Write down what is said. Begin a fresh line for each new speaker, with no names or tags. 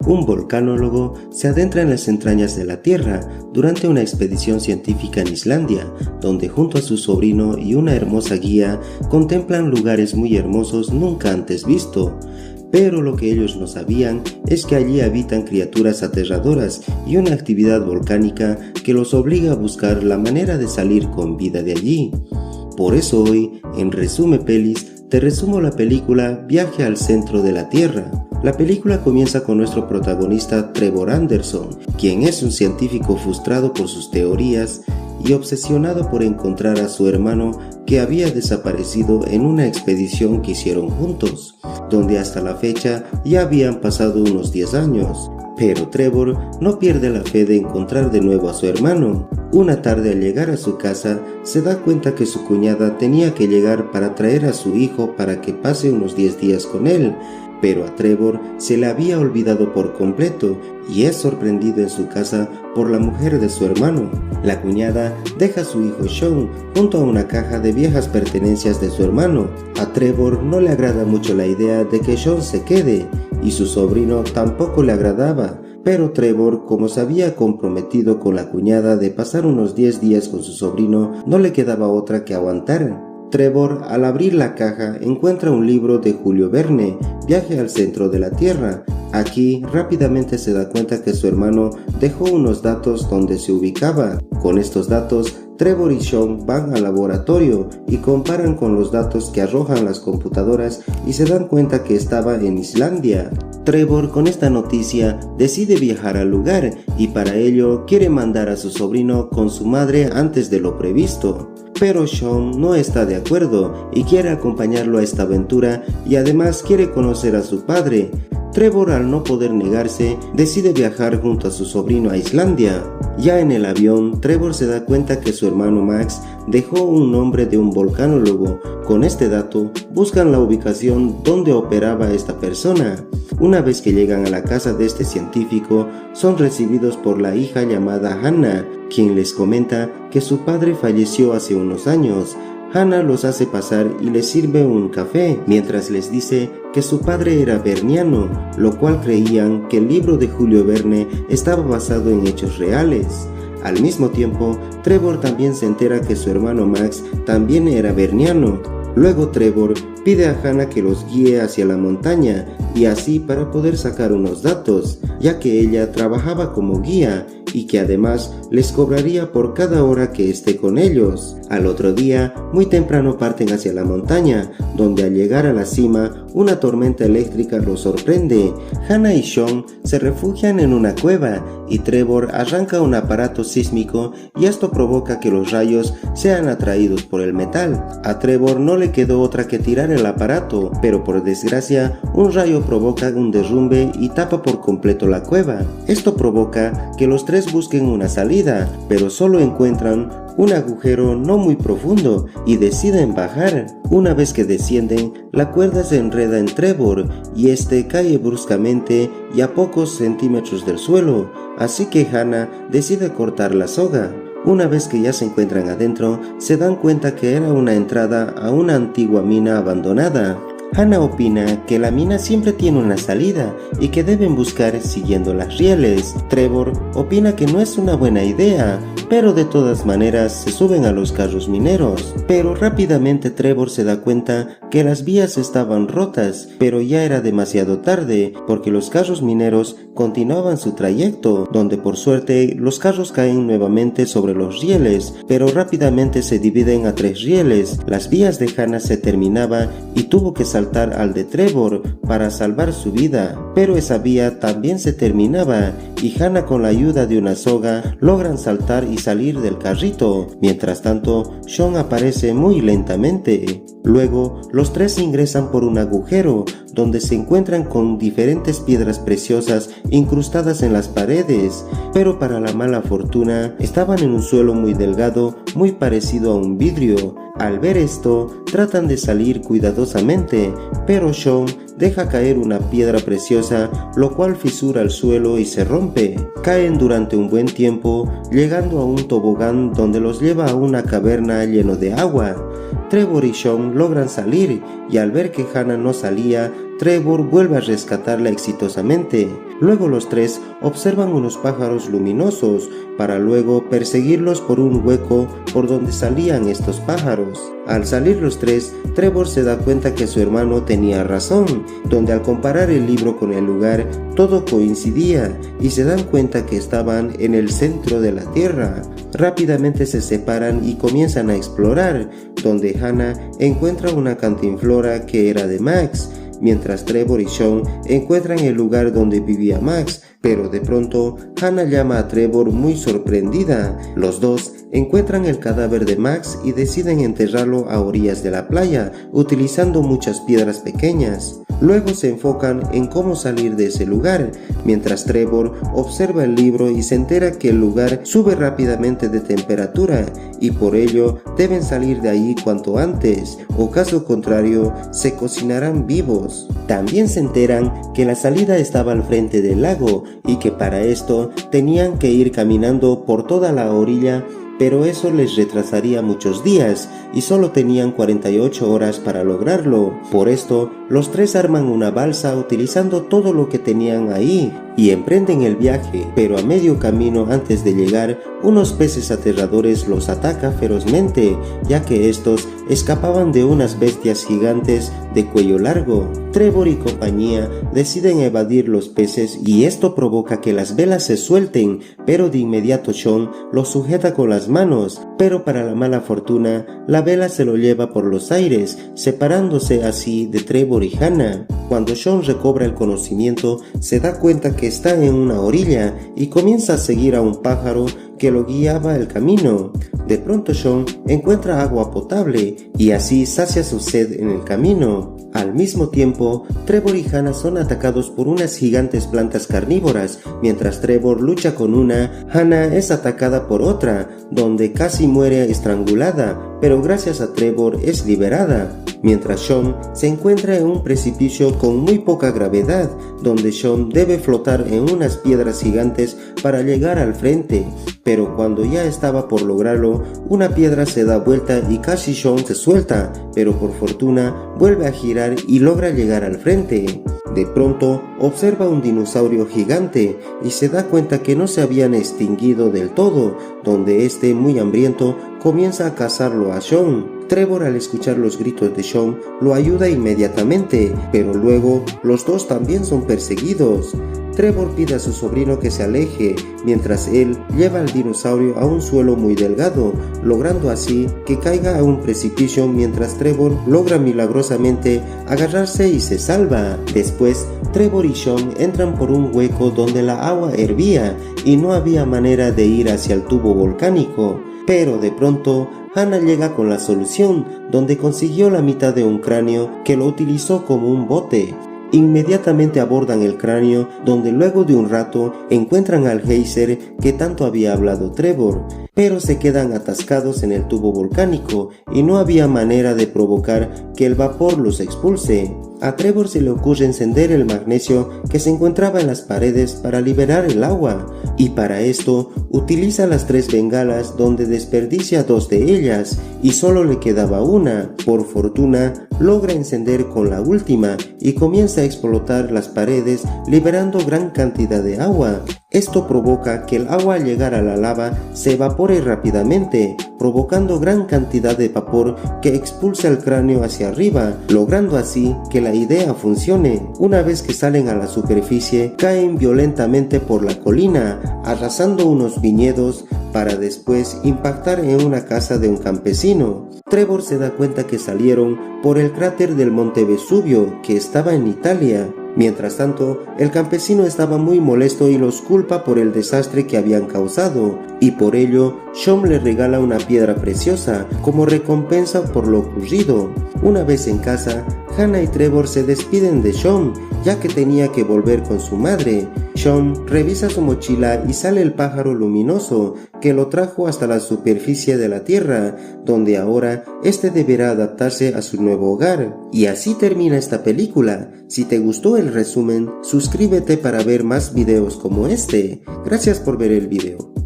Un volcanólogo se adentra en las entrañas de la Tierra durante una expedición científica en Islandia, donde junto a su sobrino y una hermosa guía contemplan lugares muy hermosos nunca antes visto. Pero lo que ellos no sabían es que allí habitan criaturas aterradoras y una actividad volcánica que los obliga a buscar la manera de salir con vida de allí. Por eso hoy, en Resume Pelis, te resumo la película Viaje al centro de la Tierra. La película comienza con nuestro protagonista Trevor Anderson, quien es un científico frustrado por sus teorías y obsesionado por encontrar a su hermano que había desaparecido en una expedición que hicieron juntos, donde hasta la fecha ya habían pasado unos 10 años. Pero Trevor no pierde la fe de encontrar de nuevo a su hermano. Una tarde al llegar a su casa, se da cuenta que su cuñada tenía que llegar para traer a su hijo para que pase unos 10 días con él, pero a Trevor se le había olvidado por completo y es sorprendido en su casa por la mujer de su hermano. La cuñada deja a su hijo Sean junto a una caja de viejas pertenencias de su hermano. A Trevor no le agrada mucho la idea de que Sean se quede y su sobrino tampoco le agradaba, pero Trevor, como se había comprometido con la cuñada de pasar unos 10 días con su sobrino, no le quedaba otra que aguantar. Trevor, al abrir la caja, encuentra un libro de Julio Verne, Viaje al centro de la Tierra. Aquí rápidamente se da cuenta que su hermano dejó unos datos donde se ubicaba. Con estos datos, Trevor y Sean van al laboratorio y comparan con los datos que arrojan las computadoras y se dan cuenta que estaba en Islandia. Trevor, con esta noticia, decide viajar al lugar y para ello quiere mandar a su sobrino con su madre antes de lo previsto. Pero Sean no está de acuerdo y quiere acompañarlo a esta aventura y además quiere conocer a su padre. Trevor, al no poder negarse, decide viajar junto a su sobrino a Islandia. Ya en el avión, Trevor se da cuenta que su hermano Max dejó un nombre de un volcanólogo. Con este dato, buscan la ubicación donde operaba esta persona. Una vez que llegan a la casa de este científico, son recibidos por la hija llamada Hannah, quien les comenta que su padre falleció hace unos años. Hannah los hace pasar y les sirve un café, mientras les dice que su padre era verniano, lo cual creían que el libro de Julio Verne estaba basado en hechos reales. Al mismo tiempo, Trevor también se entera que su hermano Max también era verniano. Luego Trevor pide a Hannah que los guíe hacia la montaña y así para poder sacar unos datos, ya que ella trabajaba como guía y que además les cobraría por cada hora que esté con ellos. Al otro día, muy temprano parten hacia la montaña, donde al llegar a la cima, una tormenta eléctrica los sorprende. Hannah y Sean se refugian en una cueva y Trevor arranca un aparato sísmico y esto provoca que los rayos sean atraídos por el metal. A Trevor no le quedó otra que tirar el aparato, pero por desgracia, un rayo provoca un derrumbe y tapa por completo la cueva. Esto provoca que los tres busquen una salida, pero solo encuentran un agujero no muy profundo y deciden bajar. Una vez que descienden, la cuerda se enreda en Trevor y este cae bruscamente y a pocos centímetros del suelo, así que Hannah decide cortar la soga. Una vez que ya se encuentran adentro, se dan cuenta que era una entrada a una antigua mina abandonada. Hannah opina que la mina siempre tiene una salida y que deben buscar siguiendo las rieles. Trevor opina que no es una buena idea, pero de todas maneras se suben a los carros mineros. Pero rápidamente Trevor se da cuenta que las vías estaban rotas, pero ya era demasiado tarde porque los carros mineros continuaban su trayecto, donde por suerte los carros caen nuevamente sobre los rieles, pero rápidamente se dividen a 3 rieles. Las vías de Hannah se terminaban y tuvo que saltar al de Trevor para salvar su vida, pero esa vía también se terminaba y Hannah, con la ayuda de una soga, logran saltar y salir del carrito. Mientras tanto, Sean aparece muy lentamente. Luego, los tres ingresan por un agujero donde se encuentran con diferentes piedras preciosas incrustadas en las paredes, pero para la mala fortuna estaban en un suelo muy delgado, muy parecido a un vidrio. Al ver esto, tratan de salir cuidadosamente, pero Sean deja caer una piedra preciosa, lo cual fisura el suelo y se rompe. Caen durante un buen tiempo, llegando a un tobogán donde los lleva a una caverna lleno de agua. Trevor y Sean logran salir y al ver que Hannah no salía, Trevor vuelve a rescatarla exitosamente. Luego los tres observan unos pájaros luminosos para luego perseguirlos por un hueco por donde salían estos pájaros. Al salir los tres, Trevor se da cuenta que su hermano tenía razón, donde al comparar el libro con el lugar, todo coincidía y se dan cuenta que estaban en el centro de la Tierra. Rápidamente se separan y comienzan a explorar, donde Hannah encuentra una cantinflora que era de Max, mientras Trevor y Sean encuentran el lugar donde vivía Max, pero de pronto Hannah llama a Trevor muy sorprendida. Los dos encuentran el cadáver de Max y deciden enterrarlo a orillas de la playa, utilizando muchas piedras pequeñas. Luego se enfocan en cómo salir de ese lugar, mientras Trevor observa el libro y se entera que el lugar sube rápidamente de temperatura y por ello deben salir de ahí cuanto antes, o caso contrario se cocinarán vivos. También se enteran que la salida estaba al frente del lago y que para esto tenían que ir caminando por toda la orilla, pero eso les retrasaría muchos días y solo tenían 48 horas para lograrlo. Por esto, los tres arman una balsa utilizando todo lo que tenían ahí y emprenden el viaje, pero a medio camino antes de llegar, unos peces aterradores los atacan ferozmente, ya que estos escapaban de unas bestias gigantes de cuello largo. Trevor y compañía deciden evadir los peces y esto provoca que las velas se suelten, pero de inmediato Sean los sujeta con las manos, pero para la mala fortuna, la vela se lo lleva por los aires, separándose así de Trevor y Hannah. Cuando Sean recobra el conocimiento, se da cuenta que está en una orilla y comienza a seguir a un pájaro que lo guiaba el camino. De pronto Sean encuentra agua potable y así sacia su sed en el camino. Al mismo tiempo, Trevor y Hannah son atacados por unas gigantes plantas carnívoras. Mientras Trevor lucha con una, Hannah es atacada por otra, donde casi muere estrangulada, pero gracias a Trevor es liberada. Mientras Sean se encuentra en un precipicio con muy poca gravedad, donde Sean debe flotar en unas piedras gigantes para llegar al frente. Pero cuando ya estaba por lograrlo, una piedra se da vuelta y casi Sean se suelta, pero por fortuna vuelve a girar y logra llegar al frente. De pronto observa un dinosaurio gigante y se da cuenta que no se habían extinguido del todo, donde este muy hambriento comienza a cazarlo a Sean. Trevor, al escuchar los gritos de Sean, lo ayuda inmediatamente, pero luego los dos también son perseguidos. Trevor pide a su sobrino que se aleje, mientras él lleva al dinosaurio a un suelo muy delgado, logrando así que caiga a un precipicio mientras Trevor logra milagrosamente agarrarse y se salva. Después, Trevor y Sean entran por un hueco donde la agua hervía y no había manera de ir hacia el tubo volcánico, pero de pronto Hannah llega con la solución, donde consiguió la mitad de un cráneo que lo utilizó como un bote. Inmediatamente abordan el cráneo, donde luego de un rato encuentran al geyser que tanto había hablado Trevor, pero se quedan atascados en el tubo volcánico y no había manera de provocar que el vapor los expulse. A Trevor se le ocurre encender el magnesio que se encontraba en las paredes para liberar el agua, y para esto utiliza las 3 bengalas, donde desperdicia 2 de ellas y solo le quedaba una. Por fortuna logra encender con la última y comienza a explotar las paredes, liberando gran cantidad de agua. Esto provoca que el agua al llegar a la lava se evapore rápidamente, provocando gran cantidad de vapor que expulsa el cráneo hacia arriba, logrando así que la idea funcione. Una vez que salen a la superficie, caen violentamente por la colina, arrasando unos viñedos para después impactar en una casa de un campesino. Trevor se da cuenta que salieron por el cráter del monte Vesubio, que estaba en Italia. Mientras tanto, el campesino estaba muy molesto y los culpa por el desastre que habían causado, y por ello Sean le regala una piedra preciosa como recompensa por lo ocurrido. Una vez en casa, Hannah y Trevor se despiden de Sean, ya que tenía que volver con su madre. Sean revisa su mochila y sale el pájaro luminoso que lo trajo hasta la superficie de la tierra, donde ahora este deberá adaptarse a su nuevo hogar. Y así termina esta película. Si te gustó el resumen, suscríbete para ver más videos como este. Gracias por ver el video.